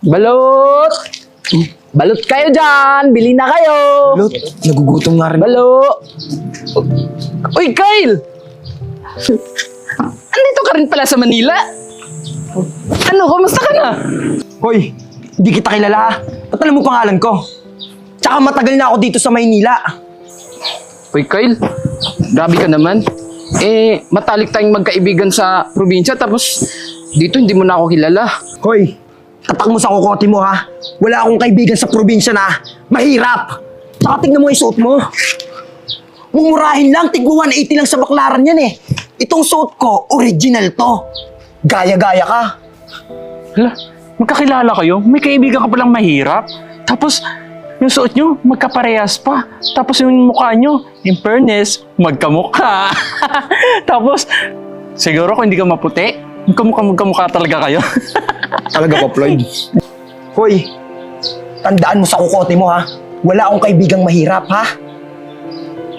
Balot! Balot kayo dyan! Bili na kayo! Balot, nagugutom nga rin. Balot! Uy, Kyle! Andito ka rin pala sa Manila? Ano, kumusta ka na? Hoy, hindi kita kilala. Ba't alam mo pangalan ko? Tsaka matagal na ako dito sa Maynila. Uy, Kyle, grabe ka naman. Matalik tayong magkaibigan sa probinsya tapos dito hindi mo na ako kilala. Hoy, tatak mo sa kukote mo ha. Wala akong kaibigan sa probinsya na mahirap. Tsaka tignan mo yung suot mo. Mumurahin lang, tigmo 180 lang sa baklaran yan eh. Itong suot ko, original to. Gaya-gaya ka. Hala, magkakilala kayo? May kaibigan ka palang mahirap? Tapos, yung suot nyo, magkaparehas pa. Tapos yung mukha nyo, in fairness, magkamukha. Tapos, siguro kung hindi ka maputi, magkamukha talaga kayo. Talaga pa, Floyd? Hoy, tandaan mo sa kukote mo ha. Wala akong kaibigang mahirap ha.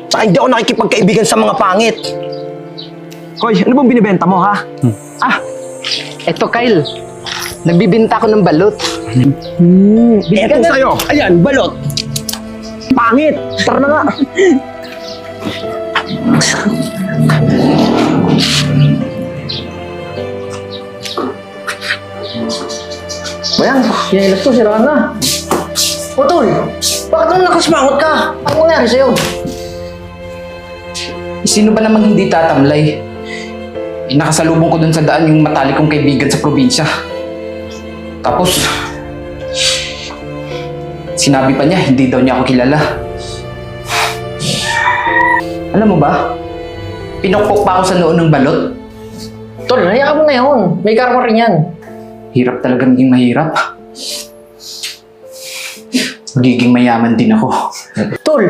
Tsaka hindi ako nakikipagkaibigan sa mga pangit. Hoy, ano bang binibenta mo ha? Eto, Kyle. Nagbibinta ako ng balot. Eto sa'yo. Ayan, balot. Pangit. Tara na nga. Bayan, sinilas ko, siraan na. O tol, bakit naman nakasmangot ka? Ano nangyari sa'yo? Sino ba namang hindi tatamlay? Nakasalubong ko dun sa daan yung matalik kong kaibigan sa probinsya. Tapos, sinabi pa niya, hindi daw niya ako kilala. Alam mo ba, pinukpok pa ako sa noo ng balot. Tol, hayaan mo na yun. May karma rin yan. Hirap talaga maging mahirap. Magiging mayaman din ako. Tol,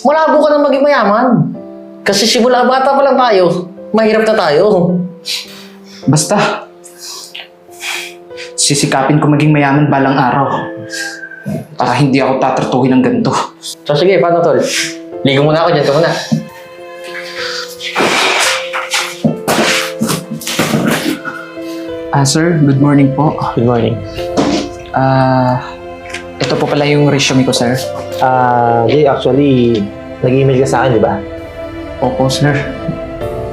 malabo ka nang maging mayaman. Kasi simula bata pa lang tayo, mahirap na tayo. Basta, sisikapin ko maging mayaman balang araw. Para hindi ako tatratuhin ng ganito. So sige, paano tol? Ligo muna ako dyan, ito muna. Sir, good morning po. Good morning. Ito po pala yung resume ko, sir. Jay, actually, nag-email ka sa akin, di ba? Opo, sir.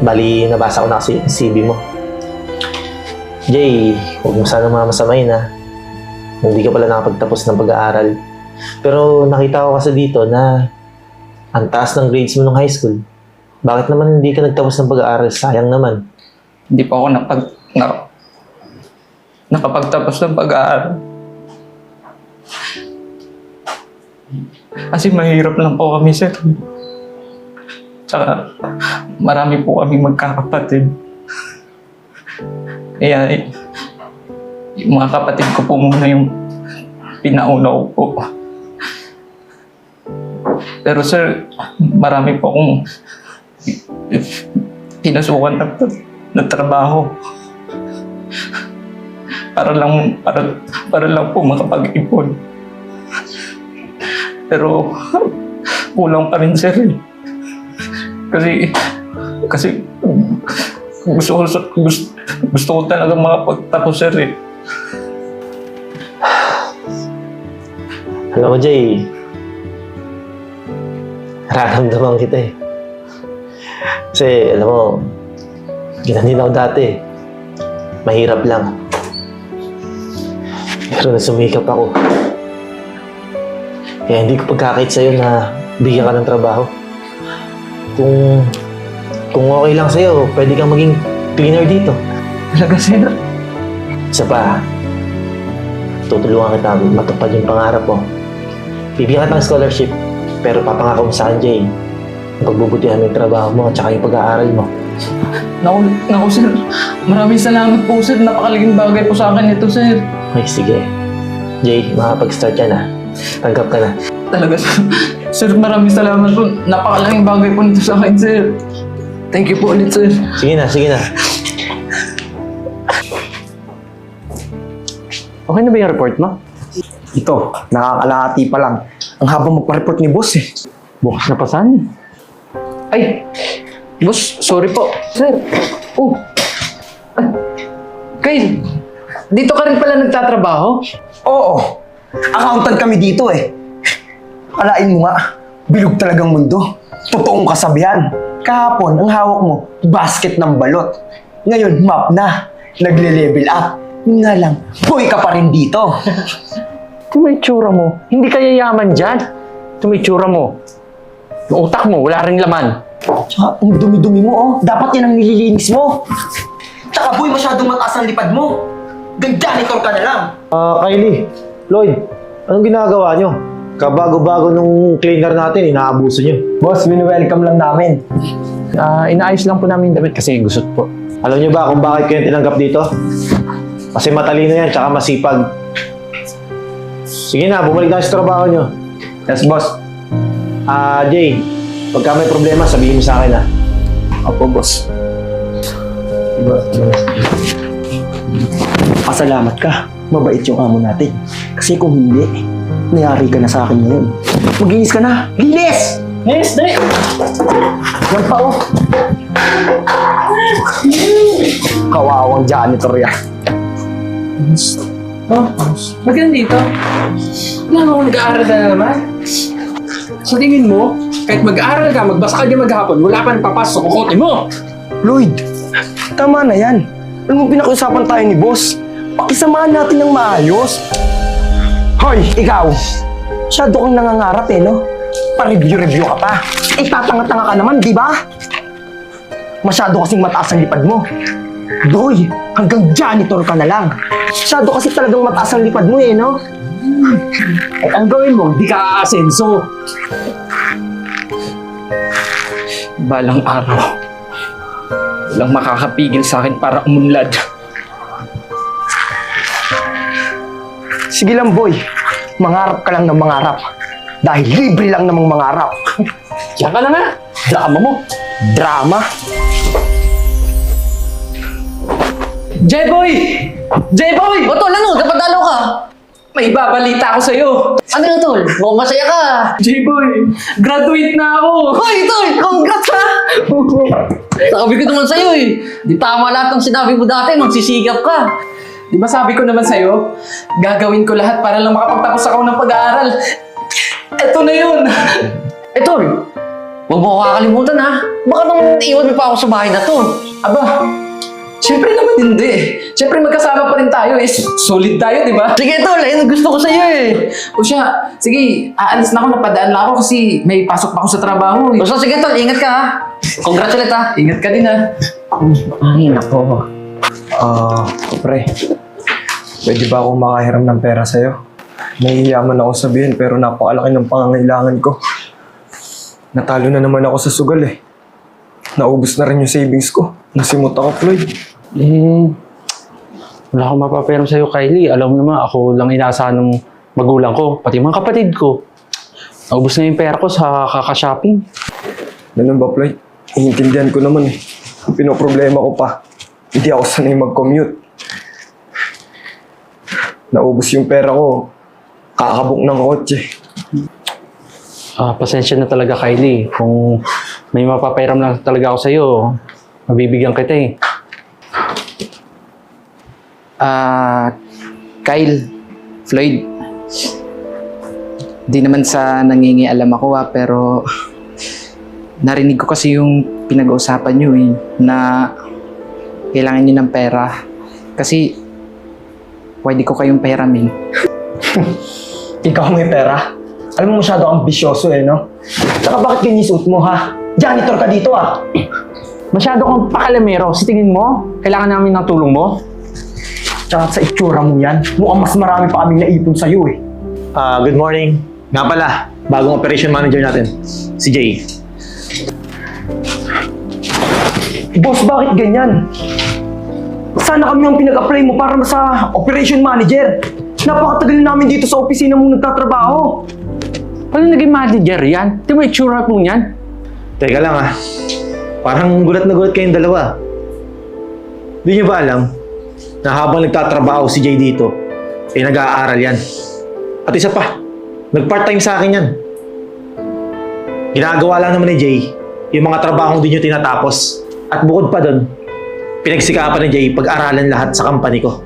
Bali, nabasa ko na kasi CV mo. Jay, huwag mo sana mamasamayin ha. Hindi ka pala nakapagtapos ng pag-aaral. Pero nakita ko kasi dito na ang taas ng grades mo nung high school. Bakit naman hindi ka nagtapos ng pag-aaral? Sayang naman. Hindi po ako nakapagtapos ng pag-aaral. Kasi mahirap lang po kami, sir. Tsaka marami po kami magkakapatid. Kaya yung mga kapatid ko po muna yung pinauna ko po. Pero sir, marami po akong pinasukan na trabaho. Para lang po makapag-ipon. Pero kulang pa rin, sir. Kasi gusto ko talaga makapagtapos, sir. Alam mo, Jay, nararamdaman kita eh. Kasi, alam mo, ginanin ako dati. Mahirap lang. Pero nasumikap ako. Kaya hindi ko pagkakait sa'yo na bigyan ka ng trabaho. Kung okay lang sa'yo, pwede kang maging cleaner dito. Talaga, sir? Isa pa, tutulungan kita matupad yung pangarap mo. Bibigyan ka ng scholarship, pero papangako mo sa akin, Jay, pagbubutihan mo yung trabaho mo at saka yung pag-aaral mo. Naku, sir. Maraming salamat po, sir. Napakalaking bagay po sa akin ito, sir. Ay, sige. Jay, makapag-start ka na. Tanggap ka na. Talaga, sir. Sir, maraming salamat po. Napakalaking bagay po nito sa akin, sir. Thank you po ulit, sir. Sige na, sige na. Okay na ba yung report mo? Ito, nakakalahati pa lang. Ang habang magpa-report ni boss eh. Bukas na pa saan? Ay, boss, sorry po. Sir. Oh. Ay, Kyle, Dito ka rin pala nagtatrabaho? Oo. Accountant kami dito eh. Alain mo nga, bilog talagang mundo. Totoong kasabihan. Kahapon, ang hawak mo, basket ng balot. Ngayon, map na. Nagle-level up. Yun nga lang, boy ka pa rin dito. Ito may tsura mo. Hindi ka yayaman dyan. Ito may tsura mo. Yung utak mo, wala ring laman. Tsaka, ang dumi-dumi mo, oh. Dapat yan ang nililinis mo. Tsaka, boy, masyadong mataas ang lipad mo. Janitor ka na lang. Kylie, Lloyd, anong ginagawa nyo? Kabago-bago nung cleaner natin, inaabuso nyo. Boss, welcome lang namin. Inaayos lang po namin yung damit kasi gusot po. Alam nyo ba kung bakit kayo tinanggap dito? Kasi matalino yan, tsaka masipag. Sige na, bumalik na sa trabaho nyo. Yes, boss. Jay, pagka may problema, sabihin mo sa akin, Opo, boss. Pasalamat ka. Mabait yung amo natin. Kasi kung hindi, nayari ka na sa akin ngayon. Maglinis ka na. Linis! Yes, Dre! Yan pa, oh. Kawawang janitor yan. Oh, ba't ka nandito? Wala mo nag-aaral ka na naman. Sa tingin mo, kahit mag-aaral ka, magbasa ka dyan maghapon, wala pa nang papasok sa kukote mo. Lloyd, tama na yan. Alam mo, pinakiusapan tayo ni boss. Pakisamahan natin ng maayos. Hoy, ikaw. Masyado kang nangangarap eh, no? Pa-review-review ka pa. Eh, tatanga-tanga ka naman, di ba? Masyado kasing mataas ang lipad mo. Doy, hanggang janitor ka na lang. Masyado kasi talagang mataas ang lipad mo eh, no? At ang gawin mo, di ka aasenso. Balang araw, walang makakapigil sa akin para umunlad. Sige lang, boy. Mangarap ka lang ng mangarap. Dahil libre lang namang mangarap. Diyan ka na nga. Drama mo. Drama? J-Boy! J-Boy! O tol, ano? Napadalo ka? May babalita ako sa'yo. Ano na tol? Mukhang masaya ka. J-Boy, graduate na ako. Hoy tol! Congrats ha! Sabi ko naman sa'yo eh. Di tama lahat ng sinabi mo dati. Magsisigap ka. Di ba sabi ko naman sa'yo, gagawin ko lahat para lang makapagtapos ako ng pag-aaral. Eto na yun. Eh tol, huwag mo kakalimutan ha. Baka nang iwan mo pa ako sa bahay na to. Aba, syempre naman hindi. Syempre magkasama pa rin tayo eh. Solid tayo, di ba? Sige tol, ayun ang gusto ko sa'yo eh. O siya, sige, aalis na ako, napadaan lang ako kasi may pasok pa ako sa trabaho eh. Basta sige tol, ingat ka ha. Congrats ulit ha. Ingat ka din ha. Ay nako. Pre. Pwede ba akong makahiram ng pera sa'yo? Nahihiyaman ako sabihin pero napakalaki ng pangangailangan ko. Natalo na naman ako sa sugal eh. Naubos na rin yung savings ko. Nasimot ako, Floyd. Wala akong mapaperam sa'yo, Kylie. Alam mo naman, ako lang inaasahan ng magulang ko, pati mga kapatid ko. Naubos na yung pera ko sa kaka-shopping. Ganun ba, Floyd? Iintindihan ko naman eh. Pinoproblema ko pa. Hindi ako sanay mag-commute. Naubos yung pera ko. Kakabok ng kotse. Pasensya na talaga, Kylie. Kung may mapapairam lang talaga ako sa'yo, mabibigyan kita eh. Kyle, Floyd, di naman sa nangingialam ako pero narinig ko kasi yung pinag-uusapan nyo eh, na kailangan nyo ng pera. Kasi pwede ko kayong pahiramin. Ikaw may pera? Alam mo masyado kang bisyoso eh, no? Saka bakit ganyan suot mo, ha? Janitor ka dito, ah! Masyado kang pakalamero. Sa tingin mo, kailangan namin ng tulong mo? Tsaka sa itsura mo yan, mukhang mas marami pa kaming naipon sa'yo eh. Good morning. Nga pala, bagong operation manager natin, si Jay. Boss, bakit ganyan? Sana kami ang pinag-apply mo para sa operation manager. Napakatagal namin dito sa opisina mong nagtatrabaho. Paano naging manager yan? Di mo itsura po yan? Teka lang parang gulat na gulat kayong dalawa. Di niyo ba alam na habang nagtatrabaho si Jay dito, nag-aaral yan. At isa pa, nag-part-time sa akin yan. Ginagawa lang naman ni Jay yung mga trabahong di niyo tinatapos. At bukod pa doon, pinagsikapan ni Jay pag-aralan lahat sa company ko.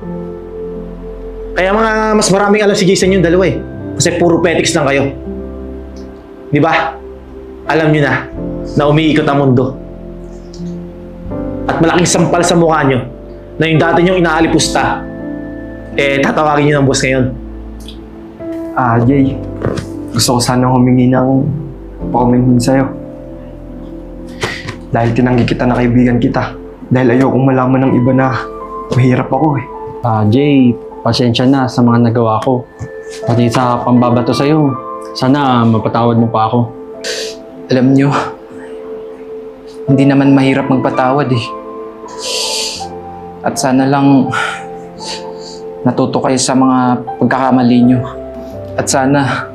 Kaya mga mas maraming alam si Jason yung dalawa eh. Kasi puro petics lang kayo. Di ba? Alam nyo na umiikot ang mundo. At malaking sampal sa mukha nyo na yung dati nyong inaalipusta, tatawagin nyo ng boss ngayon. Jay, gusto ko sana humingi ng paumanhin sa'yo. Dahil tinanggi kita na kaibigan kita. Dahil ayokong malaman ng iba na mahirap ako eh. Jay, pasensya na sa mga nagawa ko. Pati sa pambabato sa'yo. Sana mapatawad mo pa ako. Alam nyo, hindi naman mahirap magpatawad eh. At sana lang natuto kayo sa mga pagkakamali nyo. At sana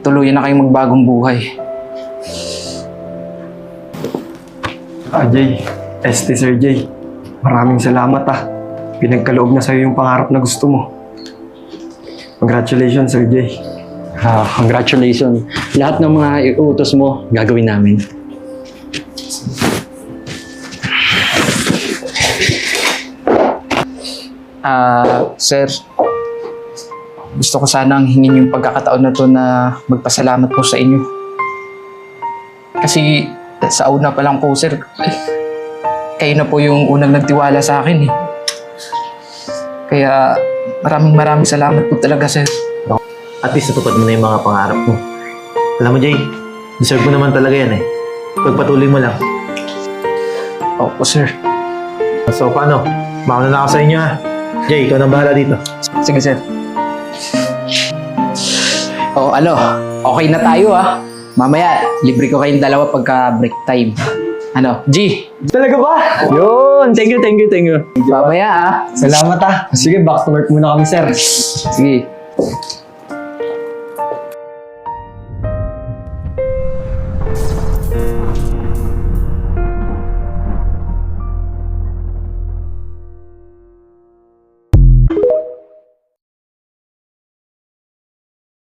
tuluyan na kayong magbagong buhay. Jay, Sir Jay, maraming salamat Pinagkaloob na sa'yo yung pangarap na gusto mo. Congratulations, Sir Jay. Congratulations. Lahat ng mga iutos mo, gagawin namin. Sir, gusto ko sanang hingin yung pagkakataon na to na magpasalamat po sa inyo. Kasi sa una pa lang po, sir, kayo na po yung unang nagtiwala sa akin eh. Kaya maraming salamat po talaga, sir. At least natupad mo na yung mga pangarap mo. Alam mo, Jay, deserve mo naman talaga yan eh. Pagpatuloy mo lang. Opo, sir. So, paano? Mauna na ako sa inyo ha. Jay, ikaw nang bahala dito. Sige, sir. Okay na tayo Mamaya, libre ko kayong dalawa pagka break time. G? Talaga ba? Yun! Thank you. Mamaya Salamat Sige, back to work muna kami, sir. Sige.